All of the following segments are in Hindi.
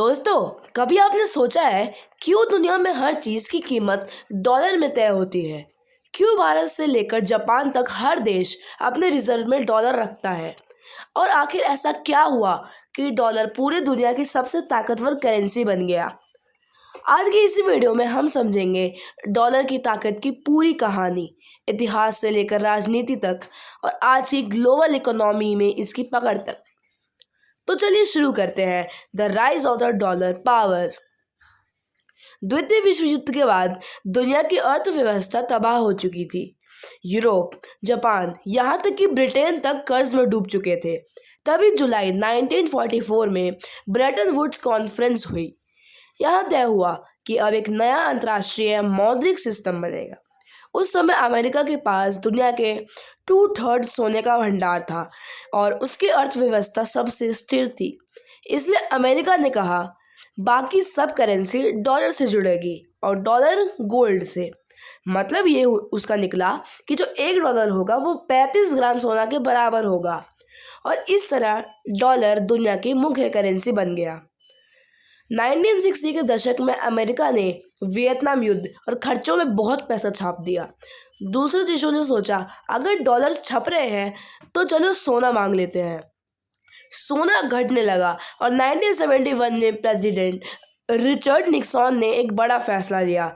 दोस्तों, कभी आपने सोचा है क्यों दुनिया में हर चीज़ की कीमत डॉलर में तय होती है? क्यों भारत से लेकर जापान तक हर देश अपने रिजर्व में डॉलर रखता है? और आखिर ऐसा क्या हुआ कि डॉलर पूरी दुनिया की सबसे ताकतवर करेंसी बन गया? आज की इसी वीडियो में हम समझेंगे डॉलर की ताकत की पूरी कहानी, इतिहास से लेकर राजनीति तक और आज की ग्लोबल इकोनॉमी में इसकी पकड़ तक। तो चलिए शुरू करते हैं the rise of the dollar power. द्वितीय विश्व युद्ध के बाद दुनिया की अर्थव्यवस्था तबाह हो चुकी थी। यूरोप, जापान, यहाँ तक कि ब्रिटेन तक कर्ज में डूब चुके थे। तभी जुलाई 1944 में ब्रेटन वुड्स कॉन्फ्रेंस हुई। यहाँ तय हुआ कि अब एक नया अंतर्राष्ट्रीय मौद्रिक सिस्टम बनेगा। उस समय अमेरिका के पास दुनिया के 2/3 सोने का भंडार था और उसकी अर्थव्यवस्था सबसे स्थिर थी। इसलिए अमेरिका ने कहा बाकी सब करेंसी डॉलर से जुड़ेगी और डॉलर गोल्ड से। मतलब ये उसका निकला कि जो $1 होगा वो 35 ग्राम सोना के बराबर होगा और इस तरह डॉलर दुनिया की मुख्य करेंसी बन गया। 1960 के दशक में अमेरिका ने वियतनाम युद्ध और खर्चों में बहुत पैसा छाप दिया। दूसरे देशों ने सोचा अगर डॉलर छप रहे हैं तो चलो सोना मांग लेते हैं। सोना घटने लगा और 1971 में प्रेसिडेंट रिचर्ड निक्सन ने एक बड़ा फैसला लिया।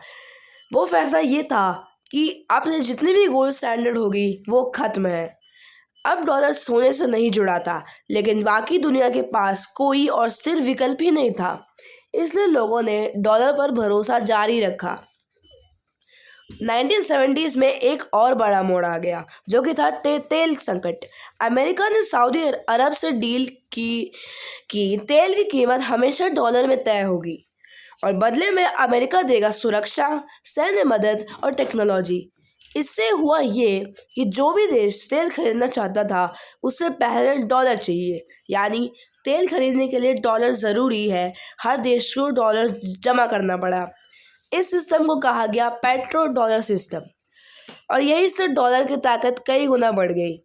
वो फैसला ये था कि आपने जितनी भी गोल्ड स्टैंडर्ड होगी वो खत्म है। अब डॉलर सोने से नहीं जुड़ा था, लेकिन बाकी दुनिया के पास कोई और स्थिर विकल्प ही नहीं था। इसलिए लोगों ने डॉलर पर भरोसा जारी रखा। 1970s में एक और बड़ा मोड़ आ गया जो कि था तेल संकट। अमेरिका ने सऊदी अरब से डील की तेल की कीमत हमेशा डॉलर में तय होगी और बदले में अमेरिका देगा सुरक्षा, सैन्य मदद और टेक्नोलॉजी। इससे हुआ ये कि जो भी देश तेल खरीदना चाहता था उसे पहले डॉलर चाहिए, यानी तेल खरीदने के लिए डॉलर ज़रूरी है। हर देश को डॉलर जमा करना पड़ा। इस सिस्टम को कहा गया पेट्रो डॉलर सिस्टम और यही से डॉलर की ताकत कई गुना बढ़ गई।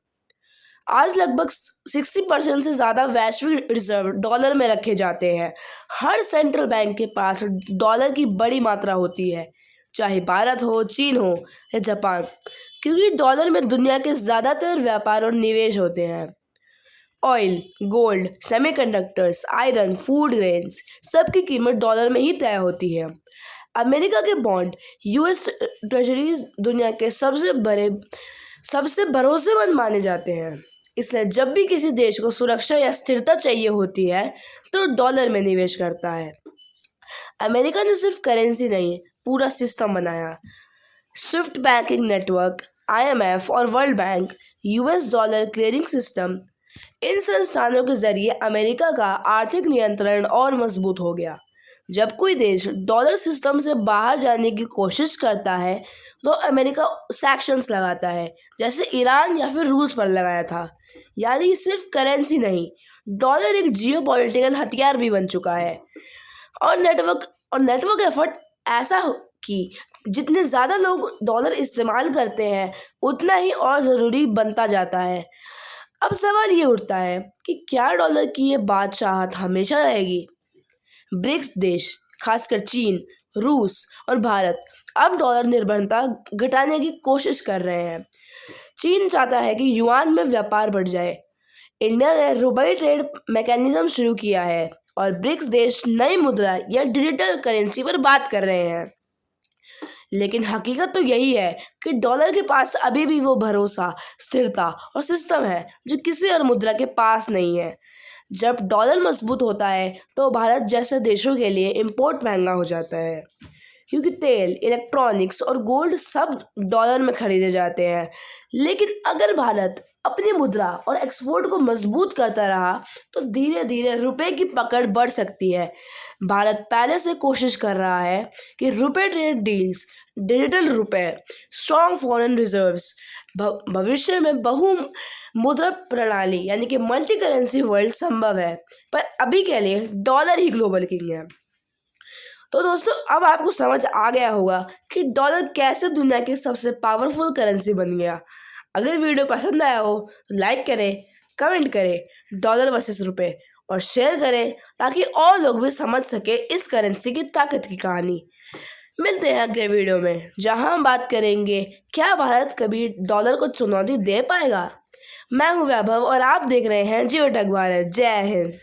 आज लगभग 60% से ज़्यादा वैश्विक रिजर्व डॉलर में रखे जाते हैं। हर सेंट्रल बैंक के पास डॉलर की बड़ी मात्रा होती है, चाहे भारत हो, चीन हो या जापान, क्योंकि डॉलर में दुनिया के ज़्यादातर व्यापार और निवेश होते हैं। Oil, gold, semiconductors, iron, food grains सबकी कीमत डॉलर में ही तय होती है। अमेरिका के बॉन्ड, यूएस ट्रेजरीज दुनिया के सबसे भरोसेमंद माने जाते हैं। इसलिए जब भी किसी देश को सुरक्षा या स्थिरता चाहिए होती है तो डॉलर में निवेश करता है। अमेरिका ने सिर्फ करेंसी नहीं, पूरा सिस्टम बनाया। स्विफ्ट बैंकिंग नेटवर्क, IMF और World Bank, US dollar clearing system, इन संस्थानों के जरिए अमेरिका का आर्थिक नियंत्रण और मजबूत हो गया। जब कोई देश डॉलर सिस्टम से बाहर जाने की कोशिश करता है तो अमेरिका सैक्शंस लगाता है, जैसे ईरान या फिर रूस पर लगाया था। यानी सिर्फ करेंसी नहीं, डॉलर एक जियोपॉलिटिकल हथियार भी बन चुका है। और नेटवर्क एफर्ट ऐसा कि जितने ज़्यादा लोग डॉलर इस्तेमाल करते हैं उतना ही और ज़रूरी बनता जाता है। अब सवाल ये उठता है कि क्या डॉलर की ये बादशाहत हमेशा रहेगी? ब्रिक्स देश, खासकर चीन, रूस और भारत, अब डॉलर निर्भरता घटाने की कोशिश कर रहे हैं। चीन चाहता है कि युआन में व्यापार बढ़ जाए। इंडिया ने रुपये ट्रेड मैकेनिज्म शुरू किया है और ब्रिक्स देश नई मुद्रा या डिजिटल करेंसी पर बात कर रहे हैं। लेकिन हकीकत तो यही है कि डॉलर के पास अभी भी वो भरोसा, स्थिरता और सिस्टम है जो किसी और मुद्रा के पास नहीं है। जब डॉलर मजबूत होता है तो भारत जैसे देशों के लिए इंपोर्ट महंगा हो जाता है, क्योंकि तेल, इलेक्ट्रॉनिक्स और गोल्ड सब डॉलर में खरीदे जाते हैं। लेकिन अगर भारत अपनी मुद्रा और एक्सपोर्ट को मजबूत करता रहा तो धीरे धीरे रुपए की पकड़ बढ़ सकती है। भारत पहले से कोशिश कर रहा है कि रुपए ट्रेड डील्स, डिजिटल रुपए, स्ट्रॉन्ग फॉरेन रिजर्व्स, भविष्य में बहु मुद्रा प्रणाली यानी कि मल्टी करेंसी वर्ल्ड संभव है, पर अभी के लिए डॉलर ही ग्लोबल किंग है। तो दोस्तों, अब आपको समझ आ गया होगा कि डॉलर कैसे दुनिया की सबसे पावरफुल करेंसी बन गया। अगर वीडियो पसंद आया हो तो लाइक करें, कमेंट करें। डॉलर वर्सेस रुपए और शेयर करें ताकि और लोग भी समझ सके इस करेंसी की ताकत की कहानी। मिलते हैं अगले वीडियो में जहां हम बात करेंगे क्या भारत कभी डॉलर को चुनौती दे पाएगा। मैं हूं वैभव और आप देख रहे हैं जियो टेक भारत। जय हिंद।